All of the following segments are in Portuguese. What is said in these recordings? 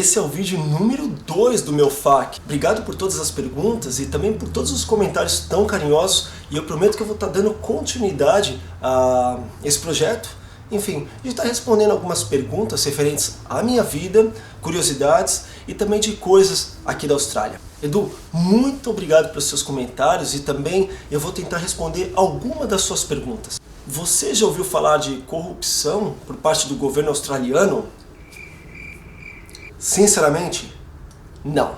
esse é o vídeo número 2 do meu FAQ. Obrigado por todas as perguntas e também por todos os comentários tão carinhosos, e eu prometo que eu vou estar dando continuidade a esse projeto. Enfim, a gente está respondendo algumas perguntas referentes à minha vida, curiosidades e também de coisas aqui da Austrália. Edu, muito obrigado pelos seus comentários e também eu vou tentar responder alguma das suas perguntas. Você já ouviu falar de corrupção por parte do governo australiano? Sinceramente, não.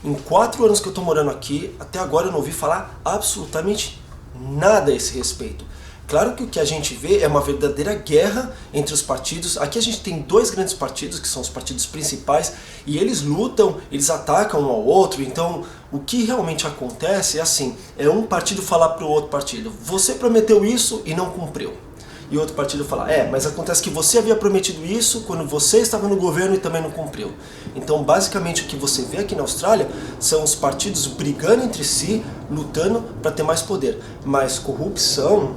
Em 4 anos que eu estou morando aqui, até agora eu não ouvi falar absolutamente nada a esse respeito. Claro que o que a gente vê é uma verdadeira guerra entre os partidos. Aqui a gente tem 2 grandes partidos, que são os partidos principais, e eles lutam, eles atacam um ao outro. Então, o que realmente acontece é assim, é um partido falar para o outro partido: você prometeu isso e não cumpriu. E outro partido fala: mas acontece que você havia prometido isso quando você estava no governo e também não cumpriu. Então, basicamente, o que você vê aqui na Austrália são os partidos brigando entre si, lutando para ter mais poder. Mas corrupção,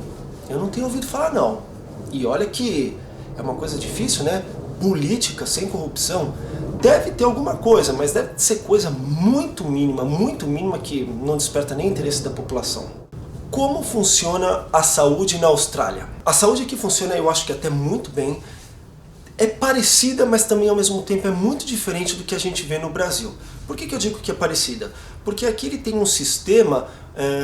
eu não tenho ouvido falar não. E olha que é uma coisa difícil, né? Política sem corrupção, deve ter alguma coisa, mas deve ser coisa muito mínima que não desperta nem interesse da população. Como funciona a saúde na Austrália? A saúde aqui funciona, eu acho que até muito bem. É parecida, mas também ao mesmo tempo é muito diferente do que a gente vê no Brasil. Por que eu digo que é parecida? Porque aqui ele tem um sistema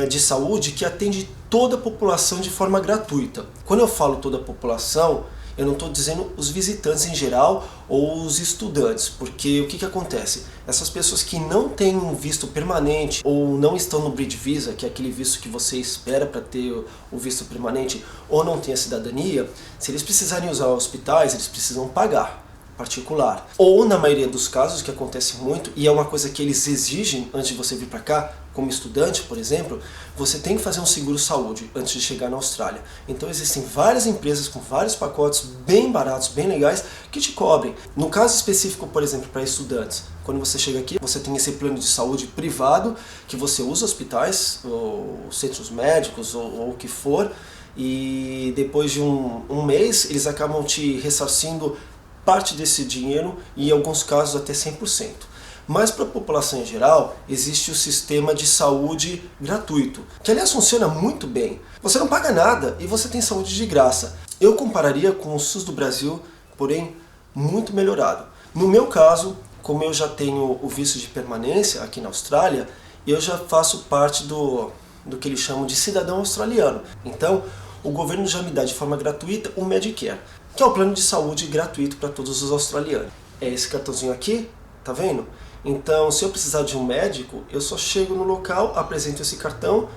de saúde que atende toda a população de forma gratuita. Quando eu falo toda a população, eu não estou dizendo os visitantes em geral ou os estudantes, porque o que acontece? Essas pessoas que não têm um visto permanente ou não estão no Bridge Visa, que é aquele visto que você espera para ter o visto permanente, ou não tem a cidadania, se eles precisarem usar hospitais, eles precisam pagar particular. Ou, na maioria dos casos, que acontece muito, e é uma coisa que eles exigem antes de você vir para cá, como estudante, por exemplo, você tem que fazer um seguro-saúde antes de chegar na Austrália. Então existem várias empresas com vários pacotes bem baratos, bem legais, que te cobrem. No caso específico, por exemplo, para estudantes, quando você chega aqui, você tem esse plano de saúde privado, que você usa hospitais, ou centros médicos, ou o que for, e depois de um mês, eles acabam te ressarcindo parte desse dinheiro, e em alguns casos até 100%. Mas para a população em geral, existe o sistema de saúde gratuito, que aliás funciona muito bem. Você não paga nada e você tem saúde de graça. Eu compararia com o SUS do Brasil, porém muito melhorado. No meu caso, como eu já tenho o visto de permanência aqui na Austrália, eu já faço parte do que eles chamam de cidadão australiano. Então, o governo já me dá de forma gratuita o Medicare, que é o plano de saúde gratuito para todos os australianos. É esse cartãozinho aqui, tá vendo? Então, se eu precisar de um médico, eu só chego no local, apresento esse cartão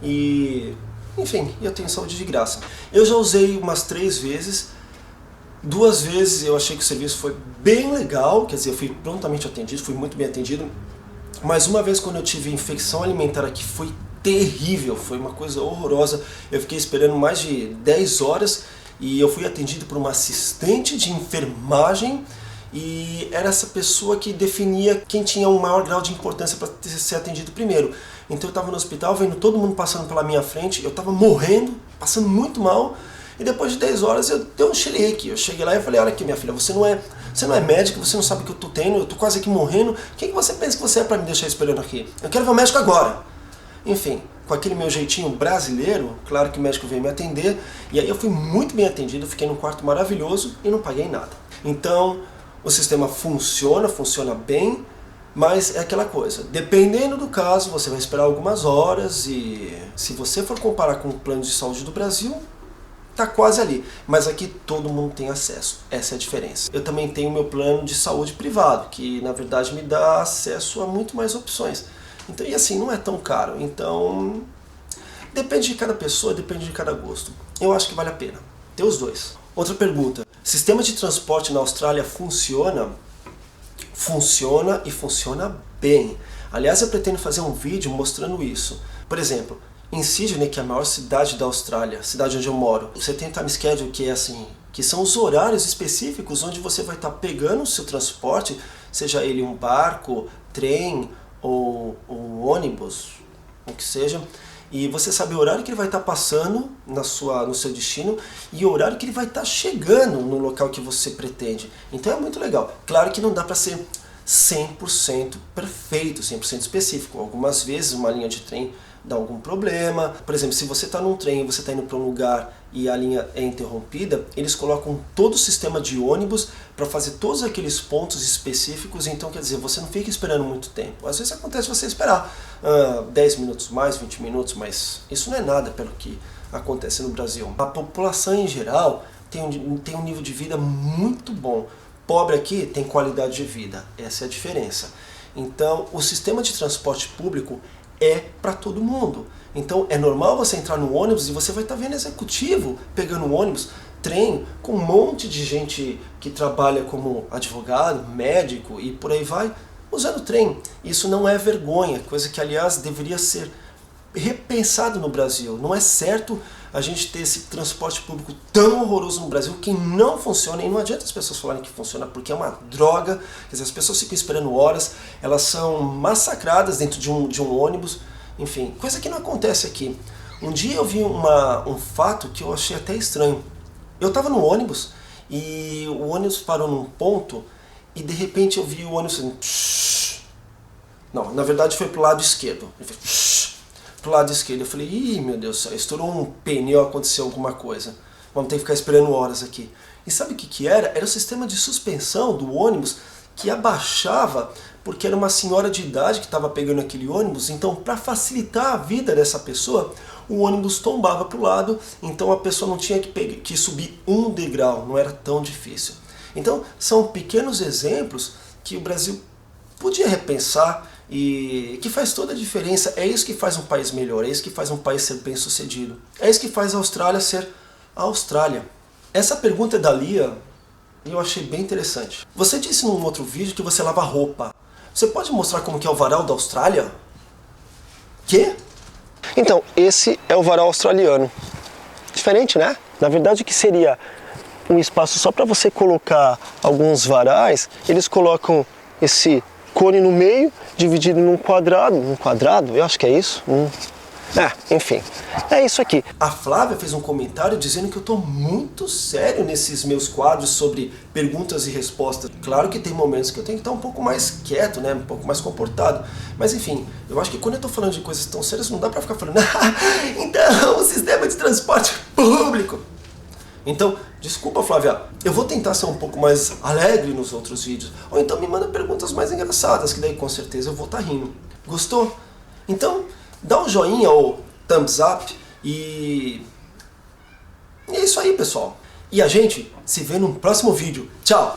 e, enfim, eu tenho saúde de graça. Eu já usei umas 3 vezes, 2 vezes eu achei que o serviço foi bem legal, quer dizer, eu fui prontamente atendido, fui muito bem atendido, mas uma vez quando eu tive infecção alimentar aqui foi terrível, foi uma coisa horrorosa. Eu fiquei esperando mais de 10 horas e eu fui atendido por uma assistente de enfermagem, e era essa pessoa que definia quem tinha um maior grau de importância para ser atendido primeiro. Então eu estava no hospital vendo todo mundo passando pela minha frente, eu estava morrendo, passando muito mal, e depois de 10 horas eu dei um chilique. Eu cheguei lá e falei: olha aqui, minha filha, você não é médica, você não sabe o que eu estou tendo, eu estou quase aqui morrendo, quem que você pensa que você é para me deixar esperando aqui? Eu quero ver o médico agora! Enfim, com aquele meu jeitinho brasileiro, claro que o médico veio me atender, e aí eu fui muito bem atendido, fiquei num quarto maravilhoso e não paguei nada. Então, o sistema funciona bem, mas é aquela coisa, dependendo do caso, você vai esperar algumas horas, e se você for comparar com o plano de saúde do Brasil, tá quase ali. Mas aqui todo mundo tem acesso, essa é a diferença. Eu também tenho meu plano de saúde privado, que na verdade me dá acesso a muito mais opções. Então, e assim, não é tão caro. Então, depende de cada pessoa, depende de cada gosto. Eu acho que vale a pena ter os dois. Outra pergunta: sistema de transporte na Austrália funciona? Funciona, e funciona bem. Aliás, eu pretendo fazer um vídeo mostrando isso. Por exemplo, em Sydney, que é a maior cidade da Austrália, cidade onde eu moro, você tem time schedule, que é assim, que são os horários específicos onde você vai estar pegando o seu transporte, seja ele um barco, trem ou um ônibus, o que seja, e você sabe o horário que ele vai estar passando no seu destino e o horário que ele vai estar chegando no local que você pretende. Então é muito legal. Claro que não dá para ser 100% perfeito, 100% específico. Algumas vezes uma linha de trem dá algum problema. Por exemplo, se você está num trem e você está indo para um lugar e a linha é interrompida, eles colocam todo o sistema de ônibus para fazer todos aqueles pontos específicos. Então, quer dizer, você não fica esperando muito tempo. Às vezes acontece você esperar 10 minutos mais, 20 minutos, mas isso não é nada pelo que acontece no Brasil. A população em geral tem um nível de vida muito bom. Pobre aqui tem qualidade de vida, essa é a diferença. Então, o sistema de transporte público é para todo mundo. Então, é normal você entrar no ônibus e você vai estar vendo executivo pegando o ônibus, trem, com um monte de gente que trabalha como advogado, médico e por aí vai, usando trem. Isso não é vergonha, coisa que, aliás, deveria ser repensado no Brasil. Não é certo a gente ter esse transporte público tão horroroso no Brasil que não funciona, e não adianta as pessoas falarem que funciona porque é uma droga. Quer dizer, as pessoas ficam esperando horas, elas são massacradas dentro de um ônibus, enfim, coisa que não acontece aqui. Um dia eu vi um fato que eu achei até estranho. Eu estava no ônibus e o ônibus parou num ponto e de repente eu vi o ônibus fazendo... Não, na verdade foi pro lado esquerdo. Ele fez... pro lado esquerdo. Eu falei, ih, meu Deus do céu, estourou um pneu, aconteceu alguma coisa. Vamos ter que ficar esperando horas aqui. E sabe o que era? Era o sistema de suspensão do ônibus que abaixava, porque era uma senhora de idade que estava pegando aquele ônibus. Então, para facilitar a vida dessa pessoa, o ônibus tombava para o lado, então a pessoa não tinha que subir um degrau, não era tão difícil. Então, são pequenos exemplos que o Brasil podia repensar e que faz toda a diferença. É isso que faz um país melhor, é isso que faz um país ser bem sucedido. É isso que faz a Austrália ser a Austrália. Essa pergunta é da Lia e eu achei bem interessante. Você disse num outro vídeo que você lava roupa. Você pode mostrar como que é o varal da Austrália? Quê? Então, esse é o varal australiano. Diferente, né? Na verdade, o que seria um espaço só para você colocar alguns varais, eles colocam esse cone no meio, dividido num quadrado, eu acho que é isso. Enfim, é isso aqui. A Flávia fez um comentário dizendo que eu estou muito sério nesses meus quadros sobre perguntas e respostas. Claro que tem momentos que eu tenho que estar um pouco mais quieto, né? Um pouco mais comportado. Mas enfim, eu acho que quando eu estou falando de coisas tão sérias, não dá para ficar falando então, o sistema de transporte público. Então, desculpa, Flávia, eu vou tentar ser um pouco mais alegre nos outros vídeos. Ou então me manda perguntas mais engraçadas, que daí com certeza eu vou estar rindo. Gostou? Então, dá um joinha ou thumbs up e é isso aí, pessoal. E a gente se vê no próximo vídeo. Tchau!